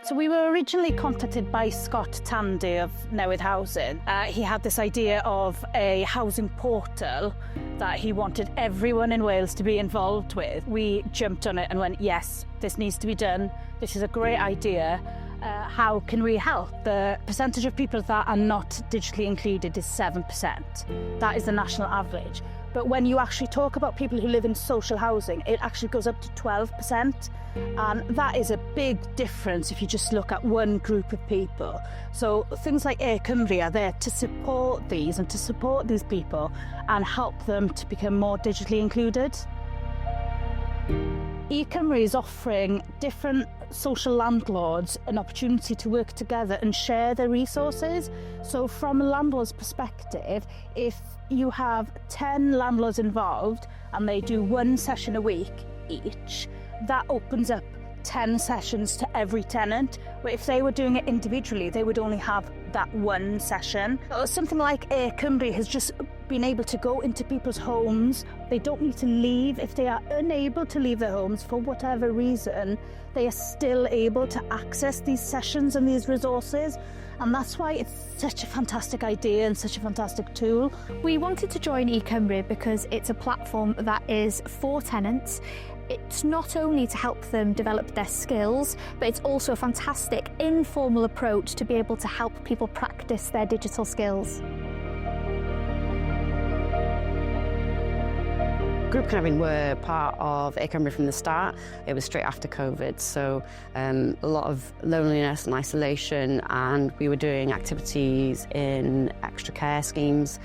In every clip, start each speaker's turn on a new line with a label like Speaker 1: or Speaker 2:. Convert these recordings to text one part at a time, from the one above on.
Speaker 1: So we were originally contacted by Scott Tandy of Newydd Housing. He had this idea of a housing portal that he wanted everyone in Wales to be involved with. We jumped on it and went, yes, this needs to be done. This is a great idea. How can we help? The percentage of people that are not digitally included is 7%. That is the national average. But when you actually talk about people who live in social housing, it actually goes up to 12%. And that is a big difference if you just look at one group of people. So things like eCymru are there to support these and to support these people and help them to become more digitally included. eCymru is offering different social landlords an opportunity to work together and share their resources. So from a landlord's perspective, if you have 10 landlords involved and they do one session a week each, that opens up 10 sessions to every tenant, where if they were doing it individually, they would only have that one session. So something like eCymru has just been able to go into people's homes. They don't need to leave. If they are unable to leave their homes for whatever reason, they are still able to access these sessions and these resources. And that's why it's such a fantastic idea and such a fantastic tool.
Speaker 2: We wanted to join eCymru because it's a platform that is for tenants. It's not only to help them develop their skills, but it's also a fantastic informal approach to be able to help people practice their digital skills.
Speaker 3: Group Connecting were part of eCymru from the start. It was straight after COVID, so a lot of loneliness and isolation, and we were doing activities in extra care schemes,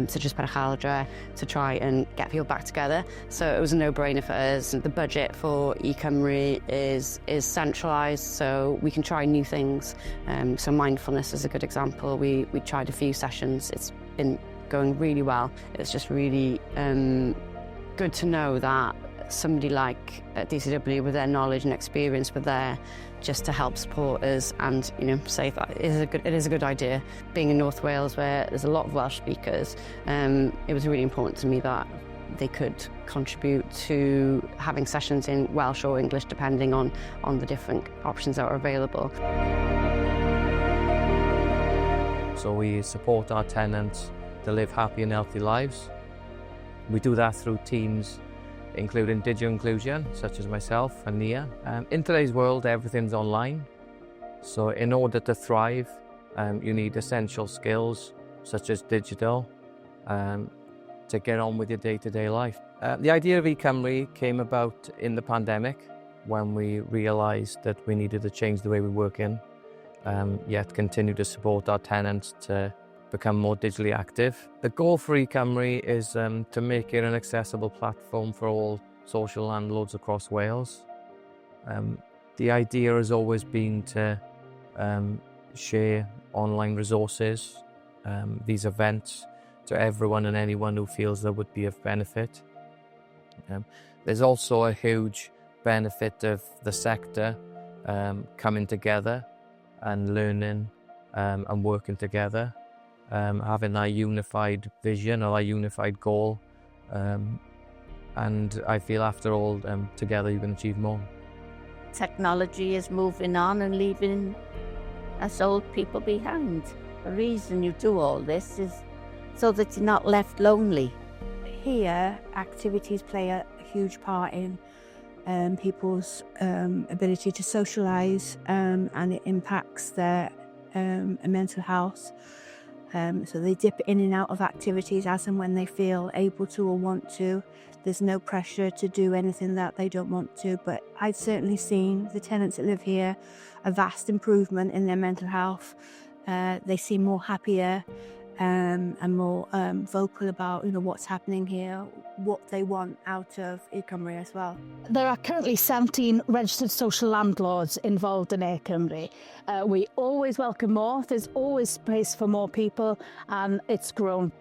Speaker 3: such as Parachaldra, to try and get people back together. So it was a no-brainer for us. The budget for eCymru is centralised, so we can try new things. So mindfulness is a good example. We tried a few sessions. It's been going really well. It's just really good to know that somebody like DCW with their knowledge and experience were there just to help support us and, say that it is a good idea. Being in North Wales where there's a lot of Welsh speakers, it was really important to me that they could contribute to having sessions in Welsh or English depending on the different options that are available.
Speaker 4: So we support our tenants to live happy and healthy lives. We do that through teams including digital inclusion, such as myself and Nia. In today's world, everything's online. So in order to thrive, you need essential skills, such as digital, to get on with your day-to-day life. The idea of eCymru came about in the pandemic, when we realised that we needed to change the way we work in, yet continue to support our tenants to become more digitally active. The goal for eCymru is to make it an accessible platform for all social landlords across Wales. The idea has always been to share online resources, these events, to everyone and anyone who feels that would be of benefit. There's also a huge benefit of the sector coming together and learning and working together. Having that unified vision or that unified goal, and I feel after all, together you can achieve more.
Speaker 5: Technology is moving on and leaving us old people behind. The reason you do all this is so that you're not left lonely.
Speaker 6: Here, activities play a huge part in people's ability to socialise, and it impacts their mental health. So they dip in and out of activities as and when they feel able to or want to. There's no pressure to do anything that they don't want to, but I've certainly seen the tenants that live here a vast improvement in their mental health. They seem more happier and more vocal about what's happening here, what they want out of eCymru as well.
Speaker 1: There are currently 17 registered social landlords involved in eCymru. We always welcome more. There's always space for more people, and it's grown.